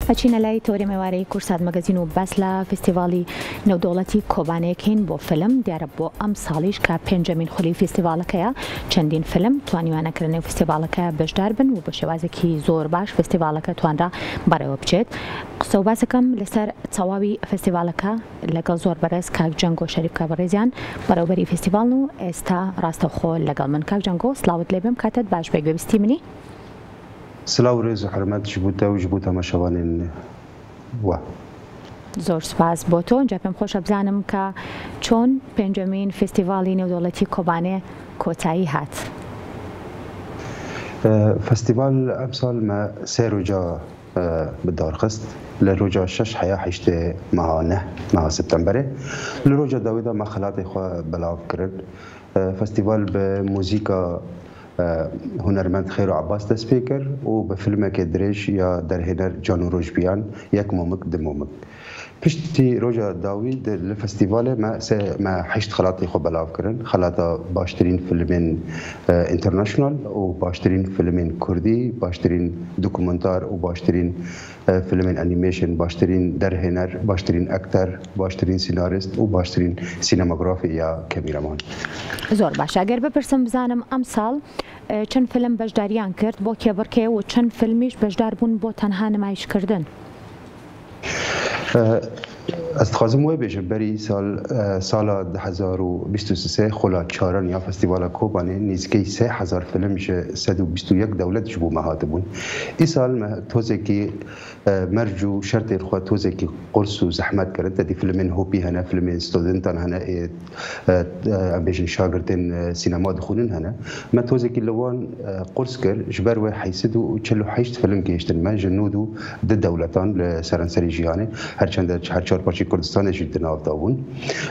ئەچینە لای تۆری مێوارەی کورسات مەگەزین و بەس لە فستیڤالی نێودەوڵەتی کۆبانەیەکەین بۆ فیلم دیارە بۆ ئەم ساڵیش کە پێنجەمین خولی فستیڤالەکەیە چەندین فیلم توانیوانەکردن نێو فستیڤالەکە بەشدار بن و بە شێوازێکی زۆر باش فستیڤالەکە توانرا بەڕێوە بچێت. قسە و باسەکەم لەسەر تەواوی فستیڤالەکە لەگەڵ زۆر بەڕێز کاک جەنگۆ شەریف بەڕێزیان بەڕێوەبەری فستیڤال و ئێستا ڕاستەوخۆ لەگەڵ من. کاک جەنگۆ سلااوت لێ بێم، کاتت باش بێ گوێبیستی منی. سلااو ڕێز و حرمەت ji bo te û ji bo temaşevanên we. زۆر سپاس بۆ تۆ. اینجا پێم خۆشە بزانم کە چۆن پێنجەمین فستیڤالی نێودەوڵەتی کۆبانێ کۆتایی هات. فستیڤال ئەم ساڵ me sê roja bi dar xist li roja 6 heya 8 meha septemberê. Li roja dawî de me xelatê xwe belav kirin. Festîval bi mûzîka هنرمند خیر و عباس دست پێ کرد و بە فیلمێکی درێژ یا دەرهێنەر جان و ڕۆژبیان یەک مۆمک دمۆمک. پشتی ڕۆژە داوی لە فستیڤالێ me هەشت خەلاتی خۆ بەلاو کردن، خەلاتە باشترین فیلمên ئینتەرناشنال و باشترین فیلمên کوردی، باشترین دوکومنتار و باشترین فیلمên ئەنیمێشن، باشترین دەرهێنەر، باشترین ئەکتەر، باشترین سیناریست و باشترین سینەماگرافی یا کەمیرەمان. زۆر باشە. ئەگەر بپرسم بزانم ئەم ساڵ چەند فیلم بەشداریان کرد بۆ کێبڕکێ و چەند فیلمیش بەشدار بوون بۆ تەنها نمایشکردن؟ Ez dixwazim wê bêjim berî sala 2023 xola çaran ya Festîvala Kobanê nîzkî 3000 film ji 121 dewlet ji bo me hatibûn. Îsal me tozekî merc û şertên xwe tozekî qurs û zehmet kirin. Tedî filmên hopî hene, filmên studentan hene, em bêjin şagirdên sînema dixwînin hene. Me tozekî li wan qurs kir ji ber wê 48 film gêştin me ji 9 dewletan li serenserî jiyanê herçende her çarpaçî Kurdistanê jî di nav da bûn.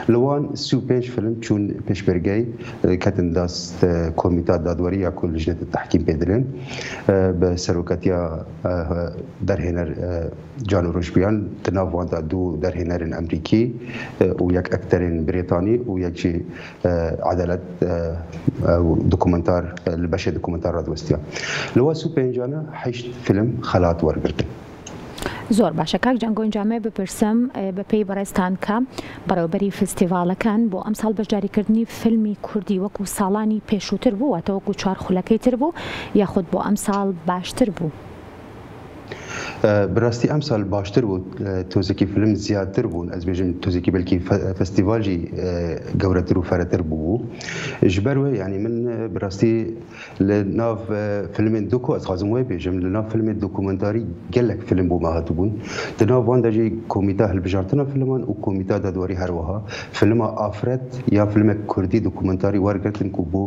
Li wan 35 film çûn pêşbergey ketin dast Komîta Dadwerî ya ku Lijnetê Tehkîm pê dilên bi seroketiya derhêner Can û Rojbiyan di nav wan da du derhênerên Emerîkî û yek ekterên Brîtanî û yek jî Edalet dokumentar li beşê dokumentar radwestiya. Li wan 35 8 film xelat wergirtin. زۆر باشە. کاک جەنگۆ ئەنجامێ بپرسم بە پێی بەڕێستان کە بەڕێوەبەری فستیڤالەکان بۆ ئەم ساڵ بەشداریکردنی فیلمی کوردی وەکو ساڵانی پێشووتر بوو، واتە وەکو چوار خولەکەی تر بوو یاخود بۆ ئەم ساڵ باشتر بوو؟ براستی ئەم ساڵ باشتر بوو، تۆزێکی فیلم زیاتر بوون، ئەس بێژم تۆزێکی بەلکی فستیڤالی گەورەتر و فەرەتر بوو. ji ber wê yanî min birastî li nav filmên doku ez xwazim wê bêjim li nav filmê dokumentarî gelek film bû me hatibûn. Di nav wan de jî Komîta Hilbijartina Filman û Komîta Dadwerî her wiha filma Afret ya filmek Kurdî dokumentarî wergirtin ku bû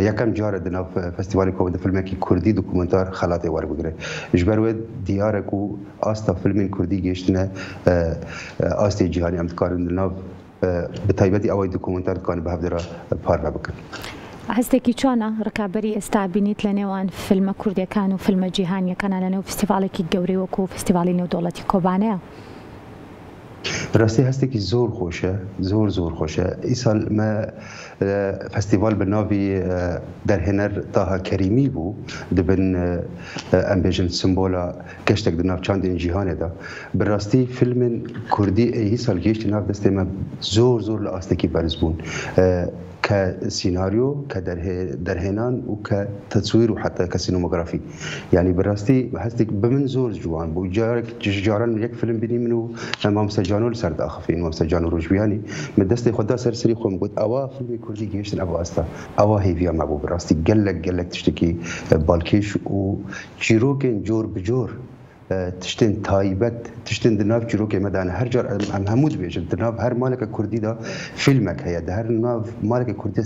yekem care di nav Festîvalê Kobanê filmekî Kurdî dokumentar xelatê werbigire. Ji ber wê diyar ku asta filmên Kurdî gêştine astê cîhanî em dikarin li nav bi taybetî awayî dokumentar dikarin bi hev de re parve bikin. هەستێکی چۆنە ڕکابەری ئێستا بینیت لە نێوان فیلمە کوردیەکان و فیلمە جیهانیەکانە لە نێو فستیڤالێکی گەورەی وەکو فستیڤالی نێودەوڵەتی کۆبانەیە؟ راستی هەستێکی زۆر خۆشە، زۆر خۆشە. ئیسال me فستیڤال bi navê derhêner Taha Kerîmî bû dibin em bêjin simbola geştek di nav çandên cîhanê de. Bi rastî filmên Kurdî êhî sal gêştî nav destê me zor li astekî berz bûn. Ke senaryo, ke derhênan û ke teswîr û heta ke sînemografî. Yani bi rastî hestek bi min zor ciwan bû. Caran yek film bînî min û Mamster Cano li ser daxivîn, Mamster Cano Rojbiyanî min destê xwe da ser serî xwe min got ewa filmê Kurdî gêştin ewa asta. Ewa hêviya me bû bi rastî gelek tiştekî balkêş û çîrokên cor bi cor tiştên taybet, tiştên di nav çîrokê me de her car em hemû dibêjin di nav her maleka Kurdî de filmek heye, di her nav maleka Kurdî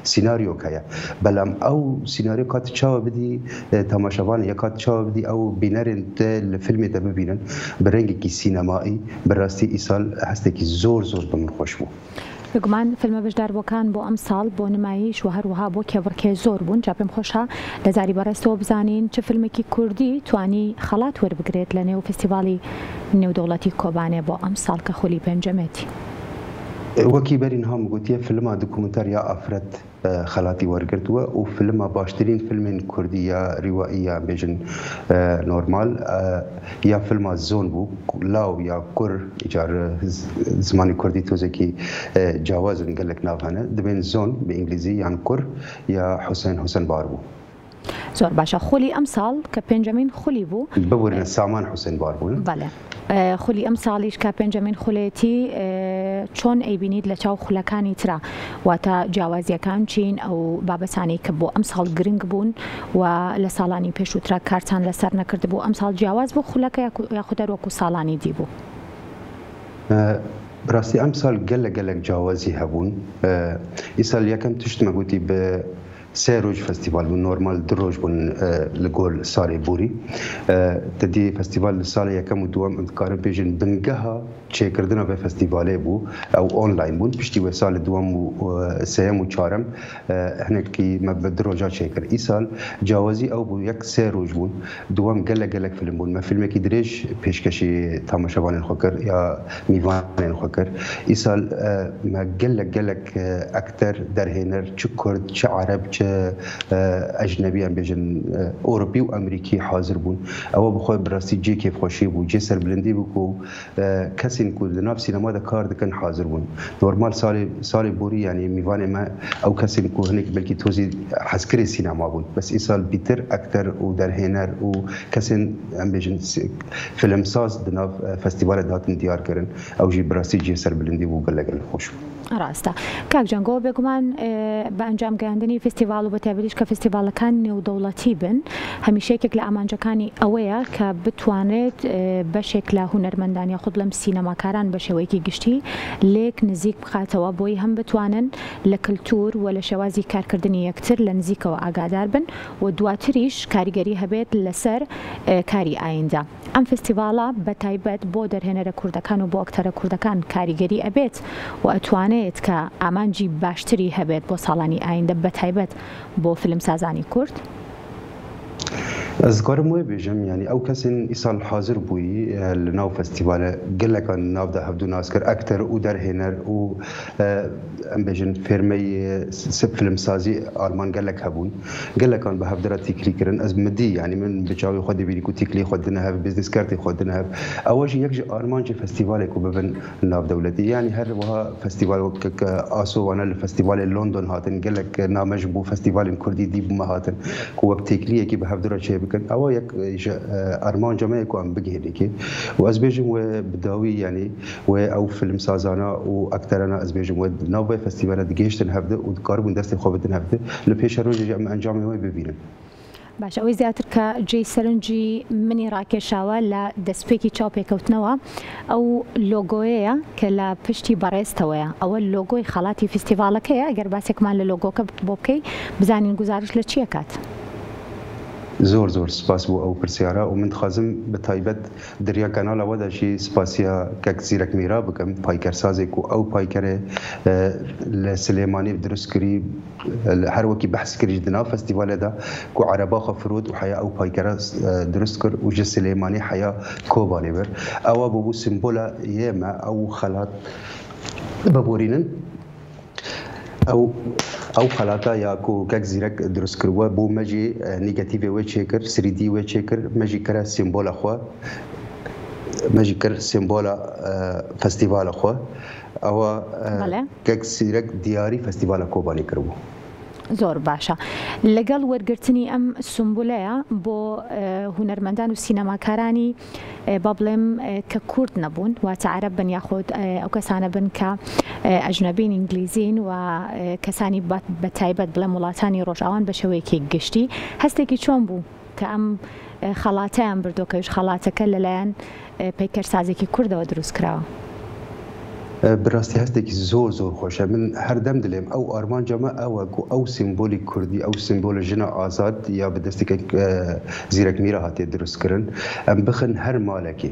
sînaryok heye. Belem ew sînaryo kat çawa bidî temaşevanê ya kat çawa bidî ew bînerên te li filmê de bibînin bi rengekî sînemayî bi rastî îsal hestekî zor bi min xweş bû. بگومان فیلمە بەشداربووەکان بۆ ئەم ساڵ بۆ نمایش و هەروەها بۆ کێبڕکێ زۆر بوون. جا پێم خۆشە لە زاری بەڕێستەوە بزانین چه فیلمێکی کوردی توانی خەڵات وەربگرێت لە نێو فستیڤالی نێودەوڵەتی کۆبانێ بۆ ئەم ساڵ کە خولی پێنجەمێتی. وەکی بەرینها گوتیە فیلما دوکومنتار یا ئافرەت خەڵاتی وەرگرتووە و فیلما باشترین فیلمین کوردی یا ریوایی یا بێژن نۆرمال یا فیلما زۆن بوو لاو یا کوڕ ئیجار زمانی کوردی تۆزێکی جیاوازن گەلێک ناوهەنە دەبێن زۆن بە ئینگلیزی یان کوڕ یا حوسێن بار بوو. زۆر باشە. خولی ئەم ساڵ کە پێنجەمین خولی بوو ببورنە سامان حوسێن بار بوون. بەڵێ. خولی ئەم ساڵیش کە پێنجەمین خولێتی چۆن ئەیبینیت لە چاو خولەکانی ترا واتە جیاوازیەکان چین ئەو بابەتانەی کە بۆ ئەم ساڵ گرنگ بوون و لە ساڵانی پێشووترا کارتان لەسەر نەکرد بوو ئەم ساڵ جیاواز بوو خولەکە یاخودە وەکو ساڵانی دی بوو؟ بڕاستی ئەم ساڵ گەلێک جیاوازی هەبوون. ئیساڵ یەکەم تشتمە گوتی بە سێ ڕۆژ فستیڤال بوون نۆرمال دو ڕۆژ بوون لەگۆڵ ساڵی بوری دەدی فستیڤال لە ساڵی یەکەم و دووەم ئەمکارم پێژن بنگەها چێکردنە بە فستیڤالێ بوو ئەو ئۆنلاین بوون پشتی وە ساڵی دووەم و سێەم و چوارەم هەنێکی مەبە دو ڕۆژا چێکرد. ئیساڵ جیاوازی ئەو بوو یەک سێ ڕۆژ بوون دووەم گەلێک فیلم بوون مە فیلمێکی درێژ پێشکەشی تاماشەوانێن خۆ کرد یا میوانێن خۆ کرد. ئیساڵ مە گەلێک ئەکتەر دەرهێنەر چ کورد چ عەرەب چ ئەجنەبیان بێژن ئۆروپی و ئەمریکی حاضر بوون ئەوە بخۆی بڕاستی جێ کێفخۆشی بوو جێ سەربلندی بوو و کەسین کو لە ناو سینەمادا کار دەکەن حاضر بوون. نۆرمال ساڵی بوری ینی میوانێ مە ئەو کەسین کو هەنێک بەلکی تۆزی حەزکری سینەما بوون بەس ئیساڵ بیتر ئەکتەر و دەرهێنەر و کەسین ئەم بێژن فیلمساز دناو فستیڤالە داتن دیارکردن ئەو ژی بڕاستی جێ سەربلندی بوو گەلێک خۆش بوو. ڕاستە. کاک جەنگۆ بێگومان بە ئەنجام گەیاندنی فستیڤال و بەتایبەتیش کە فستیڤالەکان نێودەوڵەتی بن هەمیشەیەکێک لە ئامانجەکانی ئەوەیە کە بتوانێت بەشێک لە هونەرمەندان یاخود لەم سینەماکاران بە شێوەیەکی گشتی لێک نزیک بخاتەوە بۆی هەم بتوانن لە کللتور و لە شێوازی کارکردنی یەکتر لە نزیکەوە ئاگادار بن و دواتریش کاریگەری هەبێت لەسەر کاری ئایندە. ئەم فستیڤالە بەتایبەت بۆ دەرهێنەرە کوردەکان و بۆ ئەکتەرە کوردەکان کاریگەری ئەبێت و ئەتوانێت کە ئامانجی باشتری هەبێت بۆ ساڵانی ئایندە بەتایبەت بۆ فیلمسازانی کورد؟ Ez karim wê bêjim yanî ew kesên îsal hazir bûyî li nav festîvalê gelekan nav de hevdû naskir ekter û derhêner û em bêjin fêrmeyê filmsazî Alman gelek hebûn gelekan bi hevdira tîklî kirin ez midî yanî min bi çavê xwe dibînî ku tîklî xwe dine hev biznes kartê xwe dine hev ew jî yek ji Almancê festîvalê ku bibin navdewletî yanî her wiha festîval aso wana li festîvalê London hatin gelek name ji bo festîvalên Kurdî dî bûme hatin ku wek têkliyekî bi hevdira çê ئەوە یەک ئەرمانجەمەیەک ئەم بگهێنێکی و ئەس بێژم وێ بداوی ینی وێ ئەو فیلم سازانە و ئەکتەرانە ئەس بێژم وێ ناوبەی فستیڤالە دگەیشتن هەفتە و کاربوون دەستی خۆ بدن هەفتە لە پێشە ڕۆژێکی ئەم ئەنجامی وێ ببینن. باش ئەوەی زیاتر کە جێی سەرنجی منی ڕاکێشاوە لە دەستپێکی چاوپێکەوتنەوە ئەو لۆگۆیەیە کە لە پشتی بەڕێستەوەیە ئەوە لۆگۆی خەڵاتی فستیڤالەکەیە ئەگەر باسێکمان لە لۆگۆکە بۆ بکەی بزانین گزارش لە چیە کات. زۆر سپاس بۆ ئەو پرسیارە و من دخوازم بە تایبەت دریا کەناڵەوەداشی سپاسیا کەک زیرەک میرا بکەم پایکەرسازێک و ئەو پایکەرێ لە سلێمانی دروستکردی هەر وەکی بەحث کردی دنا فستیڤالێدا کو عەرەباخە فرود و حیا ئەو پایکەرە دروست کرد و ژە سلێمانی حیا کۆبانێ بەر ئەوە بوو سمبۆلە ئێمە ئەو خەڵات ببورینن ئەو خەڵاتە یاکو گەک زیرەک دروست کردووە بۆ مەژی نیگەتیڤێ وێ چێکرد سریدی وێ چێکرد مەژی کەرە سیمبۆلە خۆ مەژی کرد سیمبۆلە فستیڤالە خۆ ئەوە گەک زیرەک دیاری فستیڤالە کۆبانی کردبوو. زۆر باشە لەگەڵ وەرگرتنی ئەم سمبولەیە بۆ هونەرمەندان و سینەماکارانی با بڵێم کە کورد نەبوون واتە عەرەب بن یاخود ئەو کەسانە بن کە ئەجنەبین ئینگلیزین و کەسانی بە تایبەت بڵێم وڵاتانی ڕۆژئاوان بە شێوەیەکی گشتی هەستێکی چۆن بوو کە ئەم خەڵاتەیان بردوکەوش خەڵاتەکە لەلایەن پەیکەرسازێکی کوردەوە دروست کراوە. براستی هەستێکی زۆر خۆشە من هەردەم دلێم ئەو ئارمانجەمە ئەوە ئەو سیمبۆلی کوردی ئەو سیمبۆلە ژنە ئازاد یا بە دەستێکێک زیرەک میرە هاتێ دروستکردن ئەم بخن هەر مالێکی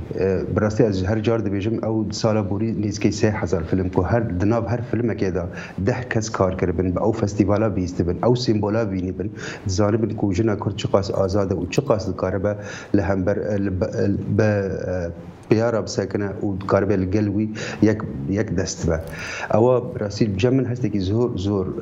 براستی ئەز هەر جار دەبێژم ئەو ساڵە بوری نزیکەی 3000 فیلم کو هەر دناو هەر فیلمێکێدا 10 کەس کارکردبن بە ئەو فستیڤالە بیستبن ئەو سیمبۆلا بینی بن زانبن کو ژنە کورد چقاس ئازادە و چقاس دکارە بە لە هەمبەر بە بيارا بساكنه وكاربل القلوي يك دست او براسيل جمن هستكي زور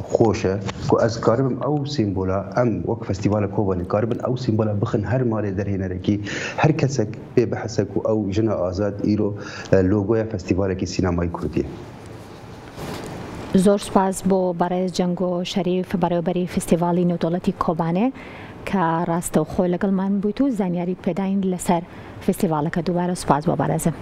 خوشه كو از كاربم او سيمبولا ام وك فستيفال كوباني كاربن او سيمبولا بخن هر مال در هنا ركي هر كسك بحسك او جنا آزاد ايرو لوگویا فستیوال کی سینمای کردیه. زور سپاس بو برای جنگو شریف برابری فستیوالی نودولتی کوبانه که راست و خوی لگل من بودو زنیاری پیداین لسر فستیوال که دوباره سپاس با برازم.